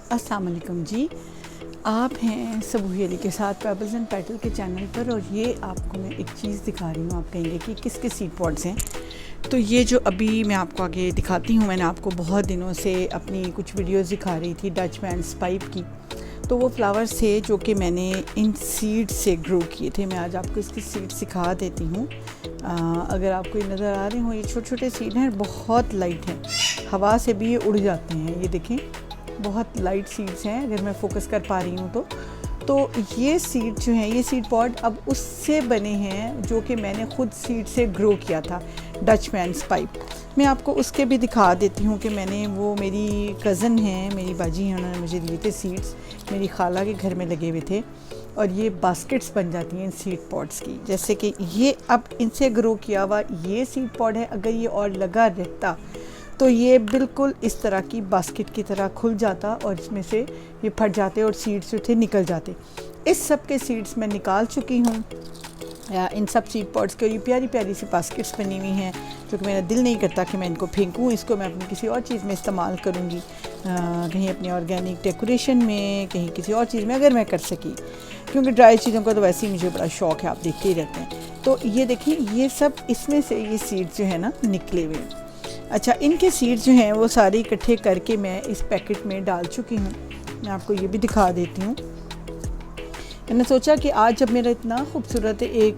अस्सलाम वालेकुम जी। आप हैं सबूही अली के साथ पेबल्स एंड पेटल के चैनल पर, और ये आपको मैं एक चीज़ दिखा रही हूँ। आप कहेंगे कि किस किस सीड पॉड्स हैं। तो ये जो अभी मैं आपको आगे दिखाती हूँ, मैंने आपको बहुत दिनों से अपनी कुछ वीडियोस दिखा रही थी डचमैन्स पाइप की। तो वो फ्लावर्स थे जो कि मैंने इन सीड से ग्रो किए थे। मैं आज आपको इसकी सीड सिखा देती हूँ। अगर आपको ये नज़र आ रहे हो, ये छोटे छोटे सीड हैं, बहुत लाइट हैं, हवा से भी ये उड़ जाते हैं। ये देखें, बहुत लाइट सीड्स हैं। अगर मैं फोकस कर पा रही हूँ तो ये सीड जो हैं, ये सीड पॉड अब उससे बने हैं जो कि मैंने ख़ुद सीड से ग्रो किया था, डचमैन्स पाइप। मैं आपको उसके भी दिखा देती हूँ कि मैंने वो, मेरी कज़न हैं, मेरी बाजी हैं, उन्होंने मुझे दिए थे सीड्स, मेरी खाला के घर में लगे हुए थे। और ये बास्केट्स बन जाती हैं इन सीड पॉड्स की। जैसे कि ये अब इनसे ग्रो किया हुआ ये सीड पॉड है। अगर ये और लगा रहता तो ये बिल्कुल इस तरह की बास्केट की तरह खुल जाता और इसमें से ये फट जाते और सीड्स जो थे निकल जाते। इस सब के सीड्स मैं निकाल चुकी हूँ। इन सब सीड पॉड्स के, और ये प्यारी प्यारी सी बास्केट्स बनी हुई हैं जो कि मेरा दिल नहीं करता कि मैं इनको फेंकूँ। इसको मैं अपनी किसी और चीज़ में इस्तेमाल करूँगी, कहीं अपनी ऑर्गेनिक डेकोरेशन में, कहीं किसी और चीज़ में, अगर मैं कर सकी। क्योंकि ड्राई चीज़ों का तो वैसे ही मुझे बड़ा शौक़ है, आप देखते ही रहते हैं। तो ये देखिए, ये सब इसमें से ये सीड्स जो है ना निकले हुए हैं। अच्छा, इनके सीड्स जो हैं वो सारे इकट्ठे करके मैं इस पैकेट में डाल चुकी हूँ। मैं आपको ये भी दिखा देती हूँ। मैंने सोचा कि आज जब मेरा इतना खूबसूरत एक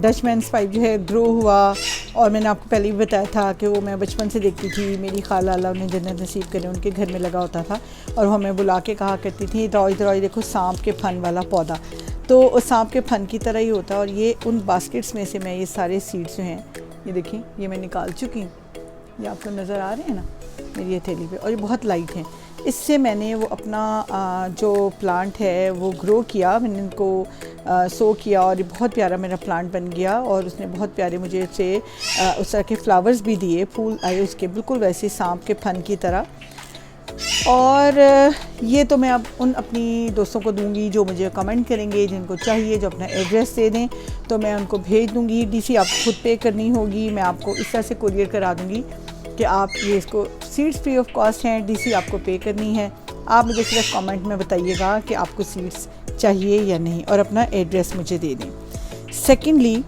डचमैन्स पाइप जो है ग्रो हुआ, और मैंने आपको पहले भी बताया था कि वो मैं बचपन से देखती थी, मेरी खाला, अल्लाह उन्हें जन्नत नसीब करे, उनके घर में लगा होता था और वो हमें बुला के कहा करती थी, इधर इधर देखो सांप के फन वाला पौधा। तो सांप के फन की तरह ही होता है। और ये उन बास्केट्स में से मैं ये सारे सीड्स जो हैं, ये देखिए, ये मैं निकाल चुकी हूँ। ये आपको नज़र आ रहे हैं ना मेरी हथेली पे, और ये बहुत लाइट हैं। इससे मैंने वो अपना जो प्लांट है वो ग्रो किया, मैंने इनको सो किया और ये बहुत प्यारा मेरा प्लांट बन गया। और उसने बहुत प्यारे मुझे से उस तरह के फ्लावर्स भी दिए, फूल आए उसके बिल्कुल वैसे सांप के फन की तरह। और ये तो मैं अब उन अपनी दोस्तों को दूंगी जो मुझे कमेंट करेंगे, जिनको चाहिए, जो अपना एड्रेस दे दें तो मैं उनको भेज दूंगी। डीसी आपको खुद पे करनी होगी, मैं आपको इस तरह से कुरियर करा दूंगी कि आप ये इसको, सीड्स फ्री ऑफ कॉस्ट हैं, डीसी आपको पे करनी है। आप मुझे सिर्फ कमेंट में बताइएगा कि आपको सीड्स चाहिए या नहीं, और अपना एड्रेस मुझे दे दें। सेकेंडली,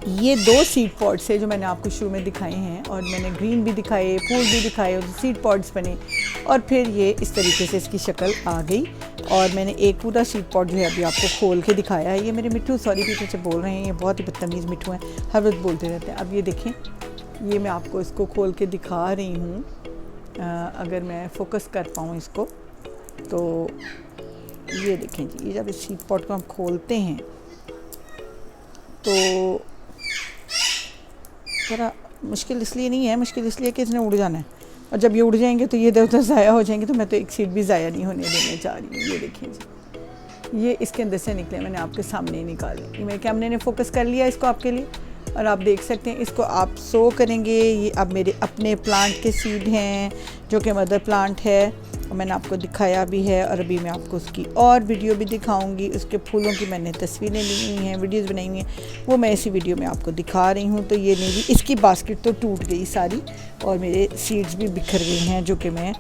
ये 2 सीड पॉड्स है जो मैंने आपको शुरू में दिखाए हैं, और मैंने ग्रीन भी दिखाए, फूल भी दिखाए, और सीड पॉड्स बने, और फिर ये इस तरीके से इसकी शक्ल आ गई। और मैंने एक पूरा सीड पॉड जो है अभी आपको खोल के दिखाया है। ये मेरे मिट्ठू, सॉरी पीछे से बोल रहे हैं, ये बहुत ही बदतमीज़ मिट्ठू हैं, हर वक्त बोलते रहते हैं। अब ये देखें, ये मैं आपको इसको खोल के दिखा रही हूँ। अगर मैं फोकस कर पाऊँ इसको, तो ये देखें जी, ये जब इस सीड पॉड को हम खोलते हैं तो ज़रा मुश्किल इसलिए नहीं है, मुश्किल इसलिए कि इसने उड़ जाना है, और जब ये उड़ जाएंगे तो ये इधर उधर ज़ाया हो जाएंगे। तो मैं तो एक सीड भी ज़ाया नहीं होने देने जा रही हूँ। ये देखिए जी, ये इसके अंदर से निकले, मैंने आपके सामने ही निकाले। ये मेरे कैमरे ने फोकस कर लिया इसको आपके लिए, और आप देख सकते हैं इसको आप सो करेंगे। ये अब मेरे अपने प्लांट के सीड हैं जो कि मदर प्लांट है, और मैंने आपको दिखाया भी है, और अभी मैं आपको उसकी और वीडियो भी दिखाऊंगी। उसके फूलों की मैंने तस्वीरें ली हुई हैं, वीडियोस बनाई हुई हैं, वो मैं इसी वीडियो में आपको दिखा रही हूँ। तो ये मेरी इसकी बास्केट तो टूट गई सारी, और मेरे सीड्स भी बिखर गए हैं जो कि मैं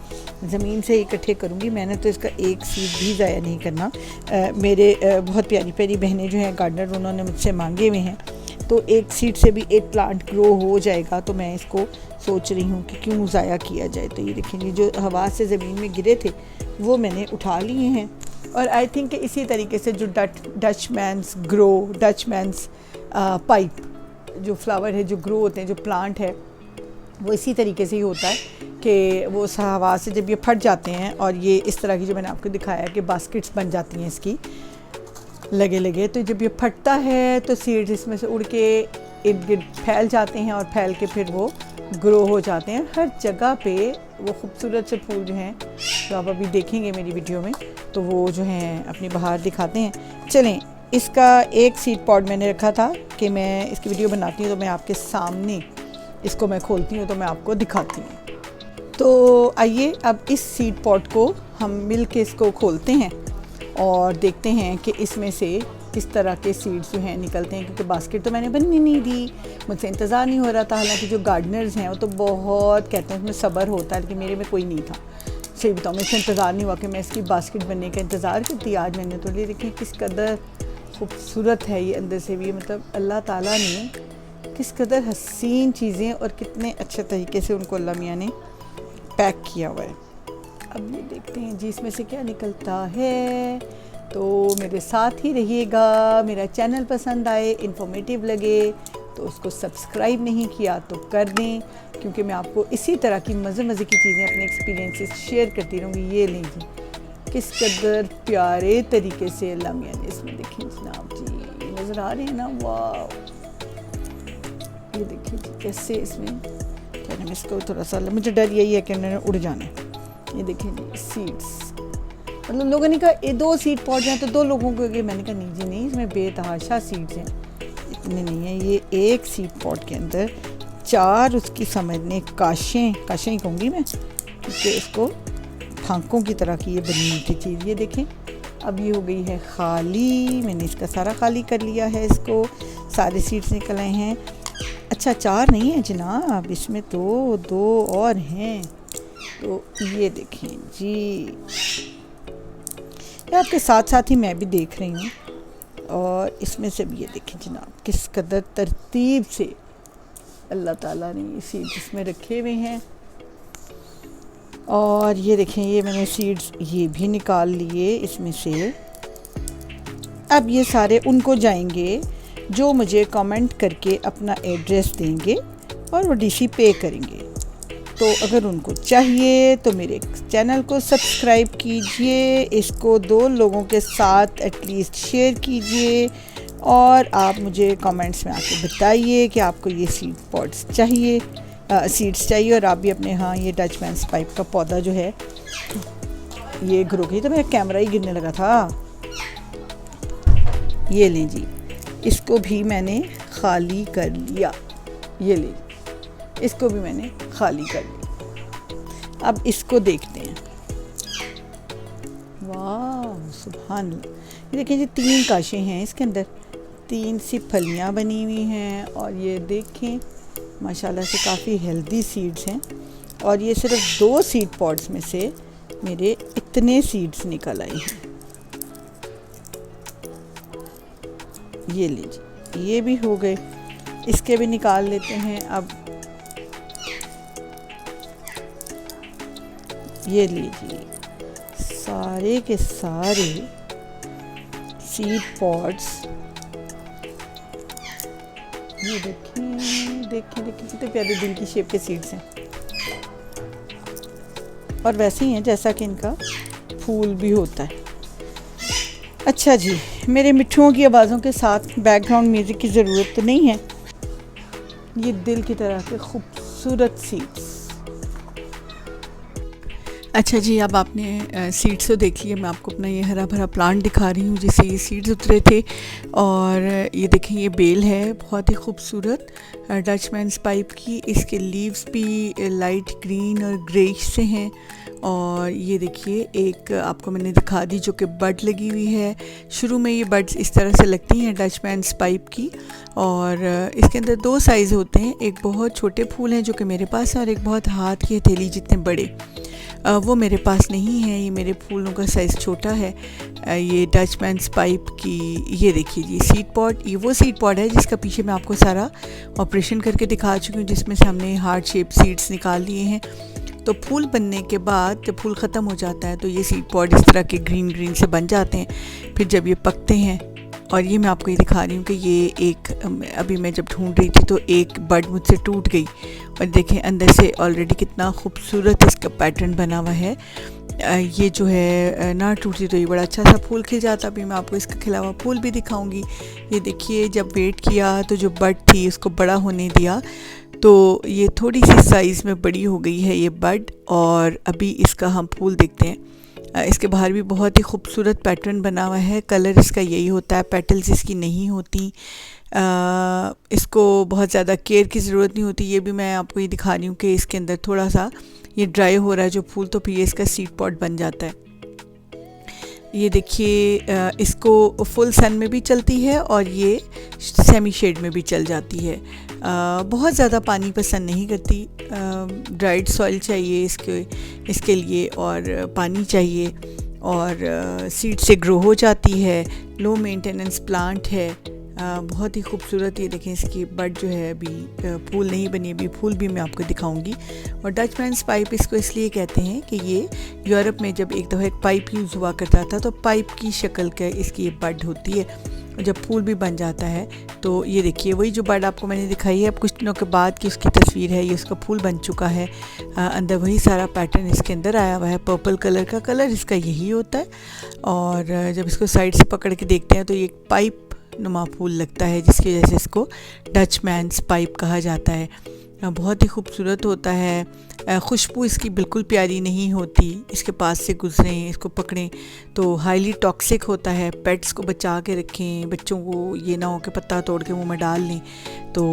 ज़मीन से इकट्ठे करूँगी। मैंने तो इसका एक सीड भी ज़ाया नहीं करना। मेरे बहुत प्यारी प्यारी बहनें जो हैं गार्डनर, उन्होंने मुझसे मांगे हुए हैं, तो एक सीड से भी एक प्लांट ग्रो हो जाएगा। तो मैं इसको सोच रही हूँ कि क्यों ज़ाया किया जाए। तो ये देखेंगे, जो हवा से ज़मीन में गिरे थे वो मैंने उठा लिए हैं। और आई थिंक कि इसी तरीके से जो डचमैन्स पाइप जो फ्लावर है, जो ग्रो होते हैं, जो प्लांट है, वो इसी तरीके से ही होता है कि वो हवा से जब ये फट जाते हैं, और ये इस तरह की जो मैंने आपको दिखाया कि बास्केट्स बन जाती हैं इसकी लगे लगे, तो जब ये फटता है तो सीड्स इसमें से उड़ के इर्द गिर्द फैल जाते हैं, और फैल के फिर वो ग्रो हो जाते हैं हर जगह पे। वो खूबसूरत से फूल जो हैं, जो आप अभी देखेंगे मेरी वीडियो में, तो वो जो हैं अपनी बहार दिखाते हैं। चलें, इसका एक सीड पॉड मैंने रखा था कि मैं इसकी वीडियो बनाती हूँ तो मैं आपके सामने इसको मैं खोलती हूँ, तो मैं आपको दिखाती हूँ। तो आइए अब इस सीड पॉड को हम मिल के इसको खोलते हैं और देखते हैं कि इसमें से किस तरह के सीड्स जो हैं निकलते हैं। क्योंकि बास्केट तो मैंने बननी नहीं दी, मुझसे इंतज़ार नहीं हो रहा था। हालांकि जो गार्डनर्स हैं वो तो बहुत कहते हैं उसमें सब्र होता है, लेकिन मेरे में कोई नहीं था। सही बताऊँ, मैं इसका इंतज़ार नहीं हुआ कि मैं इसकी बास्केट बनने का इंतज़ार करती। आज मैंने तो ले देखें किस कदर खूबसूरत है ये अंदर से भी, मतलब अल्लाह ताला ने किस कदर हसीन चीज़ें और कितने अच्छे तरीके से उनको अल्लाह मियाँ ने पैक किया हुआ है। अब ये देखते हैं जी इसमें से क्या निकलता है। तो मेरे साथ ही रहिएगा। मेरा चैनल पसंद आए, इन्फॉर्मेटिव लगे तो उसको सब्सक्राइब नहीं किया तो कर दें, क्योंकि मैं आपको इसी तरह की मज़े मज़े की चीज़ें, अपने एक्सपीरियंसेस शेयर करती रहूँगी। ये लें जी, किस कदर प्यारे तरीके से अल्लाह मियाँ ने इसमें, देखें जनाब जी, नज़र आ रहे हैं ना, वाह। ये देखिए जी कैसे इसमें क्या नाम, इसको थोड़ा सा मुझे डर यही है कि उन्होंने उड़ जाना है। ये देखें जी सीड्स, मतलब लोगों ने कहा ये 2 सीड पॉट हैं तो 2 लोगों को, मैंने कहा नहीं जी नहीं, इसमें बेतहाशा सीड्स हैं, इतने नहीं है। ये एक सीड पॉट के अंदर 4 उसकी समझने काशें ही कहूँगी मैं, क्योंकि इसको फांकों की तरह की ये बनी हुई चीज़। ये देखें अब ये हो गई है खाली, मैंने इसका सारा खाली कर लिया है, इसको सारे सीड्स निकल आए हैं। अच्छा 4 नहीं है जनाब, इसमें तो 2 और हैं। तो ये देखें जी, ये आपके साथ साथ ही मैं भी देख रही हूँ। और इसमें से भी ये देखें जनाब किस कदर तरतीब से अल्लाह ताला ने ये सीड्स इसमें रखे हुए हैं। और ये देखें ये मैंने सीड्स ये भी निकाल लिए इसमें से। अब ये सारे उनको जाएंगे जो मुझे कमेंट करके अपना एड्रेस देंगे और वो डीसी पे करेंगे। तो अगर उनको चाहिए तो मेरे चैनल को सब्सक्राइब कीजिए, इसको 2 लोगों के साथ एटलीस्ट शेयर कीजिए, और आप मुझे कमेंट्स में आके बताइए कि आपको ये सीड पॉट्स चाहिए, सीड्स चाहिए, और आप भी अपने यहाँ ये डचमैन्स पाइप का पौधा जो है ये ग्रो की। तो मेरा कैमरा ही गिरने लगा था। ये लें जी, इसको भी मैंने खाली कर लिया। ये लें, इसको भी मैंने खाली कर लिया। अब इसको देखते हैं। वाह सुभान अल्लाह, ये देखिए जी 3 काशें हैं इसके अंदर, 3 सी फलियाँ बनी हुई हैं, और ये देखें माशाल्लाह से काफ़ी हेल्दी सीड्स हैं। और ये सिर्फ 2 सीड पॉट्स में से मेरे इतने सीड्स निकल आए हैं। ये लीजिए, ये भी हो गए, इसके भी निकाल लेते हैं। अब ये लीजिए सारे के सारे सीड पॉट्स, ये देखिए कितने प्यारे दिल की शेप के सीड्स हैं, और वैसे ही हैं जैसा कि इनका फूल भी होता है। अच्छा जी, मेरे मिट्ठुओं की आवाज़ों के साथ बैकग्राउंड म्यूज़िक की ज़रूरत तो नहीं है। ये दिल की तरह के खूबसूरत सीड्स। अच्छा जी, अब आपने सीड्स तो देख लिए, मैं आपको अपना ये हरा भरा प्लांट दिखा रही हूँ जिससे ये सीड्स उतरे थे। और ये देखें ये बेल है बहुत ही खूबसूरत डचमैन्स पाइप की, इसके लीव्स भी लाइट ग्रीन और ग्रेइश से हैं। और ये देखिए एक आपको मैंने दिखा दी जो कि बड लगी हुई है। शुरू में ये बड्स इस तरह से लगती हैं डचमैन्स पाइप की, और इसके अंदर 2 साइज़ होते हैं, एक बहुत छोटे फूल हैं जो कि मेरे पास है, और एक बहुत हाथ की हथेली जितने बड़े, वो मेरे पास नहीं है। ये मेरे फूलों का साइज़ छोटा है। ये डचमैन्स पाइप की, ये देखिए जी सीड पॉट, ये वो सीड पॉट है जिसका पीछे मैं आपको सारा ऑपरेशन करके दिखा चुकी हूँ, जिसमें से हमने हार्ट शेप सीड्स निकाल लिए हैं। तो फूल बनने के बाद जब फूल ख़त्म हो जाता है तो ये सीड पॉट इस तरह के ग्रीन ग्रीन से बन जाते हैं। फिर जब ये पकते हैं, और ये मैं आपको ये दिखा रही हूँ कि ये एक, अभी मैं जब ढूंढ रही थी तो एक बड मुझसे टूट गई, और देखें अंदर से ऑलरेडी कितना खूबसूरत इसका पैटर्न बना हुआ है। ये जो है ना टूटती तो ये बड़ा अच्छा सा फूल खिल जाता। अभी मैं आपको इसका खिला हुआ फूल भी दिखाऊंगी। ये देखिए जब वेट किया तो जो बड थी उसको बड़ा होने दिया, तो ये थोड़ी सी साइज़ में बड़ी हो गई है ये बड। और अभी इसका हम फूल देखते हैं। इसके बाहर भी बहुत ही खूबसूरत पैटर्न बना हुआ है, कलर इसका यही होता है, पेटल्स इसकी नहीं होती। इसको बहुत ज़्यादा केयर की ज़रूरत नहीं होती। ये भी मैं आपको ये दिखा रही हूँ कि इसके अंदर थोड़ा सा ये ड्राई हो रहा है जो फूल, तो फिर ये इसका सीड पॉट बन जाता है। ये देखिए इसको फुल सन में भी चलती है और ये सेमी शेड में भी चल जाती है। बहुत ज़्यादा पानी पसंद नहीं करती, ड्राइड सॉइल चाहिए इसके लिए और पानी चाहिए, और सीड से ग्रो हो जाती है। लो मेंटेनेंस प्लांट है, बहुत ही खूबसूरत। ये देखें इसकी बड जो है अभी फूल नहीं बनी, अभी फूल भी मैं आपको दिखाऊंगी। और डचमैन्स पाइप इसको इसलिए कहते हैं कि ये यूरोप में जब एक दफ़ा एक पाइप यूज़ हुआ करता था तो पाइप की शक्ल का इसकी ये बड होती है, और जब फूल भी बन जाता है तो ये देखिए वही जो बड आपको मैंने दिखाई है अब कुछ दिनों के बाद की उसकी तस्वीर है। ये उसका फूल बन चुका है, अंदर वही सारा पैटर्न इसके अंदर आया हुआ है। पर्पल कलर का कलर इसका यही होता है, और जब इसको साइड से पकड़ के देखते हैं तो ये पाइप नुमा फूल लगता है, जिसकी वजह से इसको डचमैन्स पाइप कहा जाता है। बहुत ही खूबसूरत होता है। खुशबू इसकी बिल्कुल प्यारी नहीं होती, इसके पास से गुजरें, इसको पकड़ें तो हाईली टॉक्सिक होता है। पेट्स को बचा के रखें, बच्चों को ये ना हो कि पत्ता तोड़ के मुंह में डाल लें। तो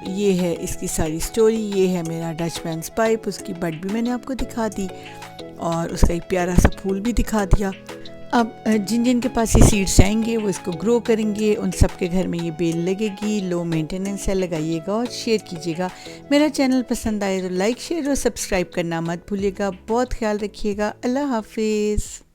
ये है इसकी सारी स्टोरी। ये है मेरा डचमैन्स पाइप। उसकी बड भी मैंने आपको दिखा दी और उसका एक प्यारा सा फूल भी दिखा दिया। अब जिन जिन के पास ये सीड्स आएंगे वो इसको ग्रो करेंगे, उन सब के घर में ये बेल लगेगी। लो मेंटेनेंस है, लगाइएगा और शेयर कीजिएगा। मेरा चैनल पसंद आए तो लाइक शेयर और सब्सक्राइब करना मत भूलिएगा। बहुत ख्याल रखिएगा। अल्लाह हाफिज़।